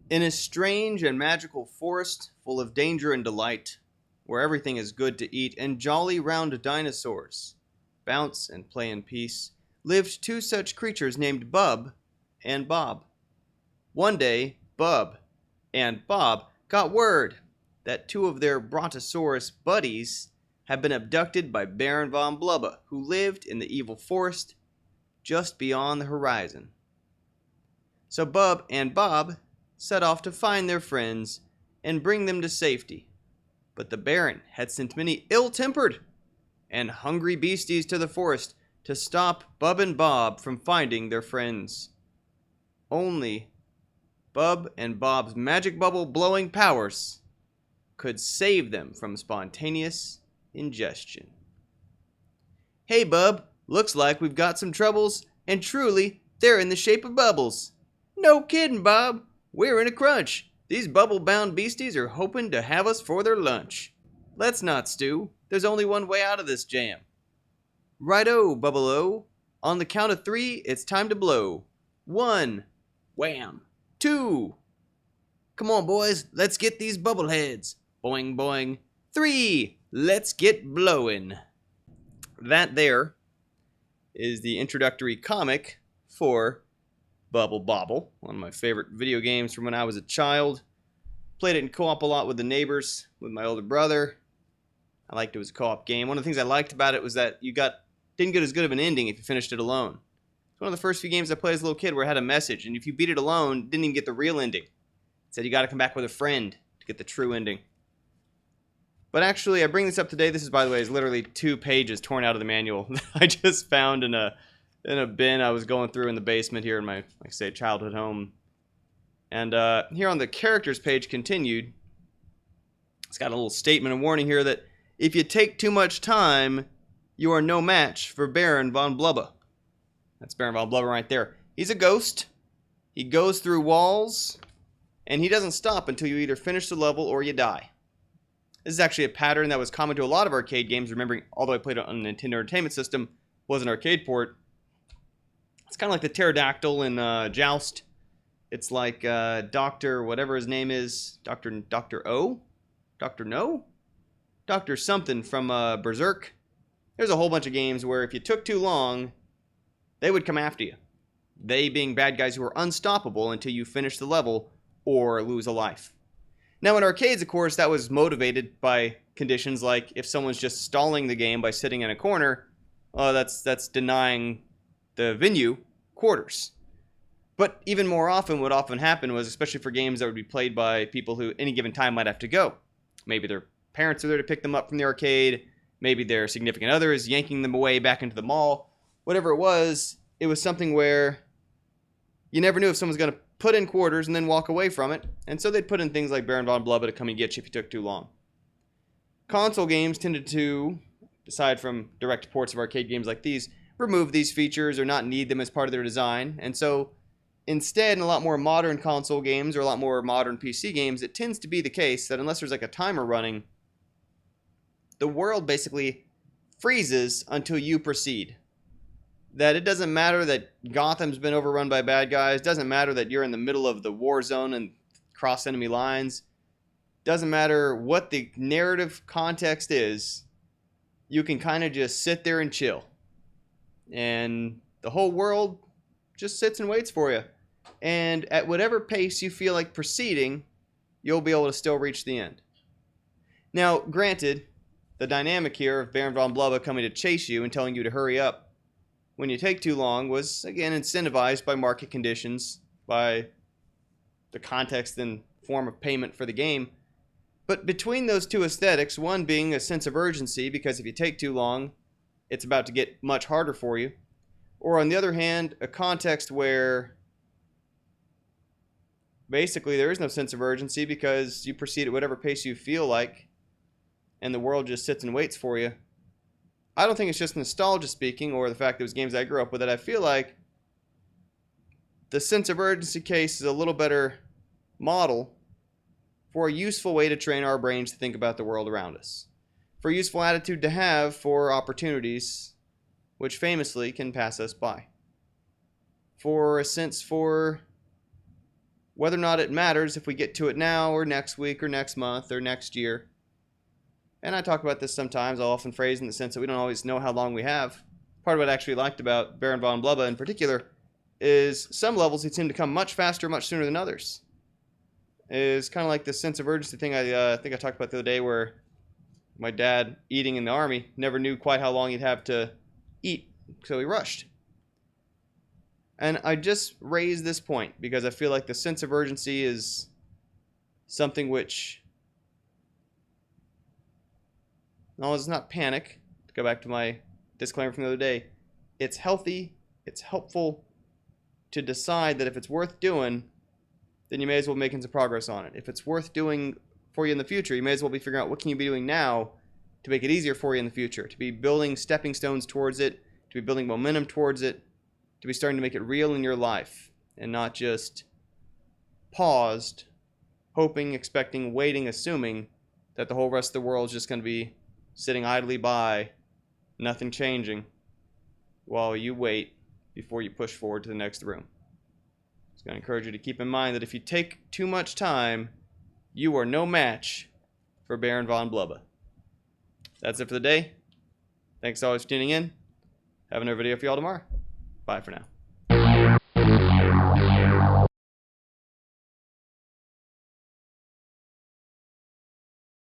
In a strange and magical forest full of danger and delight, where everything is good to eat and jolly round dinosaurs bounce and play in peace, lived two such creatures named Bub and Bob. One day, Bub and Bob got word that two of their Brontosaurus buddies had been abducted by Baron von Blubba, who lived in the evil forest just beyond the horizon. So Bub and Bob set off to find their friends and bring them to safety. But the Baron had sent many ill-tempered and hungry beasties to the forest to stop Bub and Bob from finding their friends. Only Bub and Bob's magic bubble blowing powers could save them from spontaneous ingestion. Hey Bub, looks like we've got some troubles, and truly, they're in the shape of bubbles. No kidding, Bob. We're in a crunch. These bubble-bound beasties are hoping to have us for their lunch. Let's not stew. There's only one way out of this jam. Righto, Bubble-O. On the count of 3, it's time to blow. 1. Wham. 2. Come on, boys. Let's get these bubble heads. Boing, boing. 3. Let's get blowing. That there is the introductory comic for Bubble Bobble, one of my favorite video games from when I was a child. Played it in co-op a lot with the neighbors, with my older brother. I liked it as a co-op game. One of the things I liked about it was that you didn't get as good of an ending if you finished it alone. It's one of the first few games I played as a little kid where it had a message, and if you beat it alone, didn't even get the real ending. It said you got to come back with a friend to get the true ending. But actually, I bring this up today. This is, by the way, is literally 2 pages torn out of the manual that I just found in a bin I was going through in the basement here in my, like I say, childhood home. And here on the characters page, continued, it's got a little statement and warning here that if you take too much time, you are no match for Baron von Blubba. That's Baron von Blubba right there. He's a ghost. He goes through walls, and he doesn't stop until you either finish the level or you die. This is actually a pattern that was common to a lot of arcade games, remembering, although I played it on the Nintendo Entertainment System, was an arcade port. It's kind of like the pterodactyl in Joust. It's like Dr. whatever his name is, Dr. O? Dr. No? Dr. something from Berserk. There's a whole bunch of games where if you took too long, they would come after you. They being bad guys who are unstoppable until you finish the level or lose a life. Now in arcades, of course, that was motivated by conditions like if someone's just stalling the game by sitting in a corner, that's denying the venue quarters. But even more often, what often happened was, especially for games that would be played by people who any given time might have to go. Maybe their parents are there to pick them up from the arcade. Maybe their significant other is yanking them away back into the mall. Whatever it was something where you never knew if someone was going to put in quarters and then walk away from it. And so they'd put in things like Baron von Blubba to come and get you if you took too long. Console games tended to, aside from direct ports of arcade games like these, remove these features or not need them as part of their design. And so instead, in a lot more modern console games or a lot more modern PC games, it tends to be the case that unless there's like a timer running, the world basically freezes until you proceed. That it doesn't matter that Gotham's been overrun by bad guys, doesn't matter that you're in the middle of the war zone and cross enemy lines, doesn't matter what the narrative context is, you can kind of just sit there and chill. And the whole world just sits and waits for you. And at whatever pace you feel like proceeding, you'll be able to still reach the end. Now, granted, the dynamic here of Baron von Blubba coming to chase you and telling you to hurry up when you take too long was, again, incentivized by market conditions, by the context and form of payment for the game. But between those two aesthetics, one being a sense of urgency, because if you take too long, it's about to get much harder for you. Or on the other hand, a context where basically there is no sense of urgency because you proceed at whatever pace you feel like, and the world just sits and waits for you. I don't think it's just nostalgia speaking or the fact that it was games I grew up with, that I feel like the sense of urgency case is a little better model for a useful way to train our brains to think about the world around us. For a useful attitude to have for opportunities which famously can pass us by. For a sense for whether or not it matters if we get to it now or next week or next month or next year. And I talk about this sometimes. I'll often phrase in the sense that we don't always know how long we have. Part of what I actually liked about Baron von Blubba in particular is some levels he seemed to come much faster, much sooner than others. Is kind of like this sense of urgency thing I think I talked about the other day, where my dad, eating in the army, never knew quite how long he'd have to eat, so he rushed. And I just raise this point because I feel like the sense of urgency is something which, no, it's not panic. To go back to my disclaimer from the other day, it's healthy, it's helpful to decide that if it's worth doing, then you may as well be making some progress on it. If it's worth doing for you in the future, you may as well be figuring out what can you be doing now to make it easier for you in the future, to be building stepping stones towards it, to be building momentum towards it, to be starting to make it real in your life, and not just paused, hoping, expecting, waiting, assuming that the whole rest of the world is just going to be sitting idly by, nothing changing, while you wait before you push forward to the next room. I'm going to encourage you to keep in mind that if you take too much time, you are no match for Baron von Blubba. That's it for the day. Thanks always for tuning in. Have another video for y'all tomorrow. Bye for now.